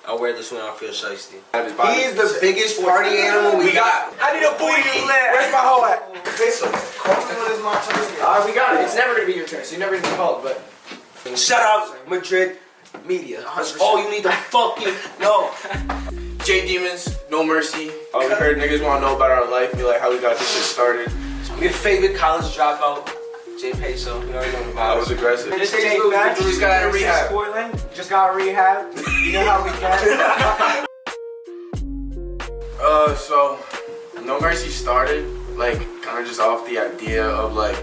I wear this when I feel shiesty. He is the biggest party animal we got. I need a booty. Where's my hoe at? JPESO, call me when it's my turn. Alright, we got it. It's never gonna be your turn, so you're never gonna be called, but... Shout out Madrid Media. That's all you need to fucking know. JDEMON's, No Mercy. We heard niggas want to know about our life, like how we got this shit started. Your favorite college dropout, JPESO. You know what I'm about. I was aggressive. This is JFETCH. Just got out of rehab. Spoiling. Just got out of rehab. You know how we can. So No Mercy started like kind of just off the idea of like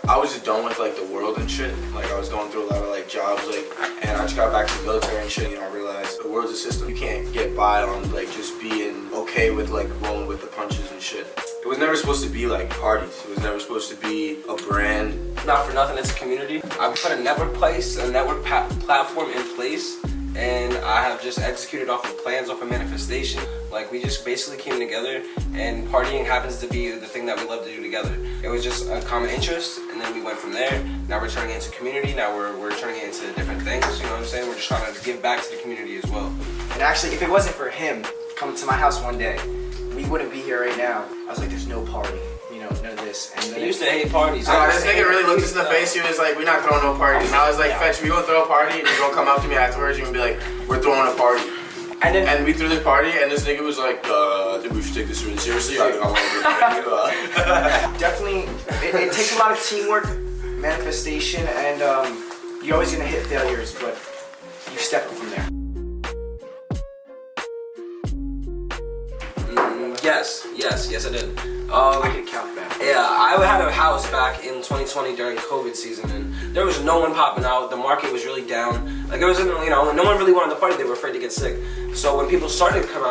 I was just done with like the world and shit. Like I was going through a lot of like jobs, like, and I just got back to the military and shit. You know, I realized the world's a system. You can't get by on like just being okay with like rolling with the punches and shit. It was never supposed to be like parties. It was never supposed to be a brand. Not for nothing, it's a community. I put a network platform in place, and I have just executed off of plans, off of manifestation. Like we just basically came together, and partying happens to be the thing that we love to do together. It was just a common interest, and then we went from there. Now we're turning it into community. Now we're turning it into different things. You know what I'm saying? We're just trying to give back to the community as well. And actually, if it wasn't for him coming to my house one day, we wouldn't be here right now. I was like, there's no party, you know, none of this. And I used to hate parties. This nigga really looked us in the face. He was like, we're not throwing no parties. And I was like, Fetch, we gonna throw a party, and you're gonna come up to me afterwards, you're gonna be like, we're throwing a party. And we threw the party, and this nigga was like, I think we should take this really seriously. I think I want to Definitely, it takes a lot of teamwork, manifestation, and you're always gonna hit failures, but you step up from there. Yes, I did. I can count that. Yeah, I had a house back in 2020 during COVID season, and there was no one popping out. The market was really down. Like it wasn't, you know, no one really wanted to party. They were afraid to get sick. So when people starting to come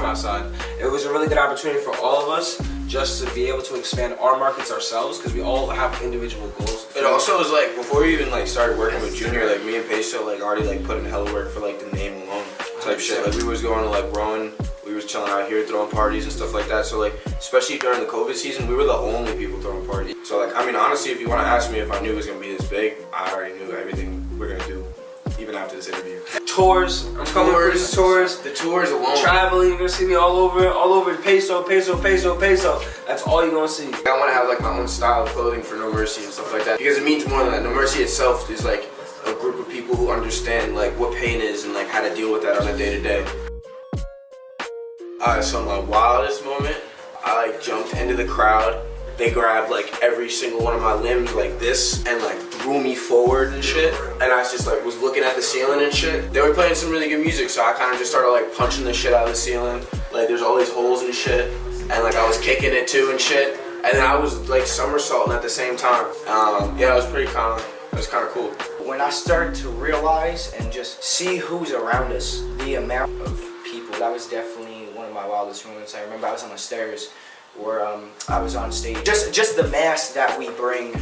outside, it was a really good opportunity for all of us just to be able to expand our markets ourselves, because we all have individual goals. It also was like before we even like started working with Junior, like me and Peso like already like put in hella work for like the name alone type shit. Like we was going to like Rowan. We was chilling out here throwing parties and stuff like that. So like, especially during the COVID season, we were the only people throwing parties. So like, I mean, honestly, if you want to ask me if I knew it was going to be this big, I already knew everything we're going to do, even after this interview. Tours, I'm coming for the tours. The tours alone. Traveling, you're going to see me all over Peso. That's all you're going to see. I want to have like my own style of clothing for No Mercy and stuff like that. Because it means more than that. No Mercy itself is like a group of people who understand like what pain is and like how to deal with that on a day-to-day. So my wildest moment, I like jumped into the crowd. They grabbed like every single one of my limbs like this and like threw me forward and shit. And I just like was looking at the ceiling and shit. They were playing some really good music, so I kind of just started like punching the shit out of the ceiling. Like there's all these holes and shit. And like I was kicking it too and shit. And then I was like somersaulting at the same time. Yeah, it was pretty kind of cool. When I started to realize and just see who's around us, the amount of people, that was definitely one of my wildest moments. I remember I was on the stairs where I was on stage. Just the mass that we bring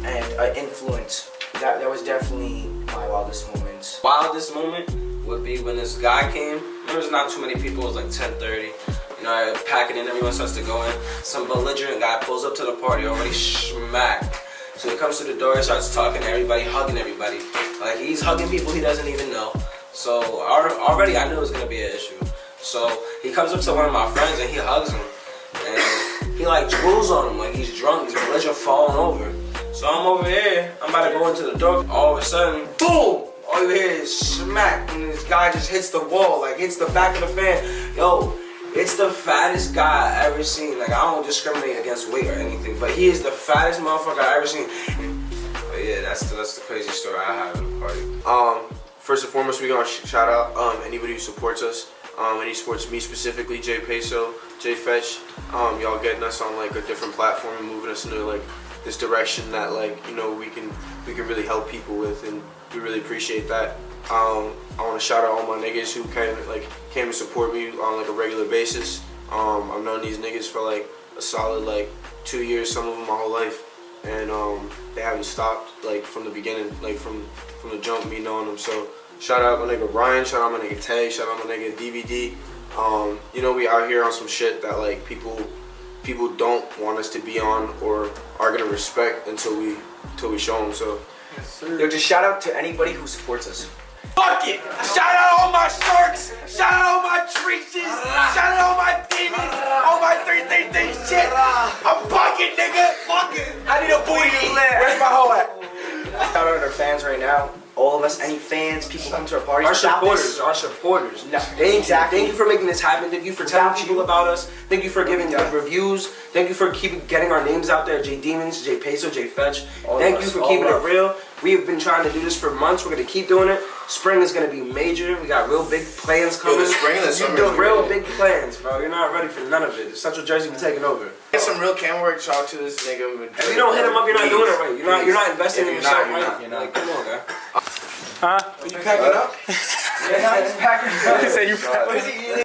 and influence, that was definitely my wildest moments. Wildest moment would be when this guy came. There was not too many people, it was like 10:30. You know, I pack it in, everyone starts to go in. Some belligerent guy pulls up to the party, already smacked. So he comes to the door, starts talking to everybody, hugging everybody. Like he's hugging people he doesn't even know. So already I knew it was gonna be an issue. So he comes up to one of my friends and he hugs him. And he like drools on him like he's drunk, he's belligerent, falling over. So I'm over here, I'm about to go into the door. All of a sudden, boom! All you hear is smack, and this guy just hits the wall, like hits the back of the fan. Yo, it's the fattest guy I ever seen. Like I don't discriminate against weight or anything, but he is the fattest motherfucker I ever seen. But yeah, that's the crazy story I have at the party. First and foremost, we're gonna shout out anybody who supports us. And he supports me specifically, JPESO, JFETCH. Y'all getting us on like a different platform and moving us into like this direction that like, you know, we can really help people with, and we really appreciate that. I want to shout out all my niggas who came to support me on like a regular basis. I've known these niggas for like a solid like 2 years, some of them my whole life, and they haven't stopped like from the beginning, like from the jump, me knowing them. So shout out my nigga Ryan, shout out my nigga Tay, shout out my nigga DVD. You know, we out here on some shit that like people don't want us to be on or are gonna respect until we show them. So yo, just shout out to anybody who supports us. Fuck it! Shout out all my shorts! I need a booty. Where's my hoe at? Shout out to our fans right now. All of us, any fans, people come to our parties. Our Stop supporters, this. our supporters. No, Thank exactly. you. Thank you for making this happen. Thank you for telling Without people you. about us. Thank you for giving Yeah. good reviews. Thank you for keeping getting our names out there. JDEMON, JPESO, JFETCH. All of Thank us, you for all keeping it love. real. We have been trying to do this for months. We're gonna keep doing it. Spring is gonna be major. We got real big plans Yo, coming. the spring and the summer. The real big plans, bro. You're not ready for none of it. Central Jersey be taking over. Get some real camera work. Talk to this nigga. If you don't hit him up, you're not doing it right. You're not investing If in you're yourself not, right. you're not. Like, come on, guy. You packing up? Yeah, I'm just packing up. Say you. What is he eating?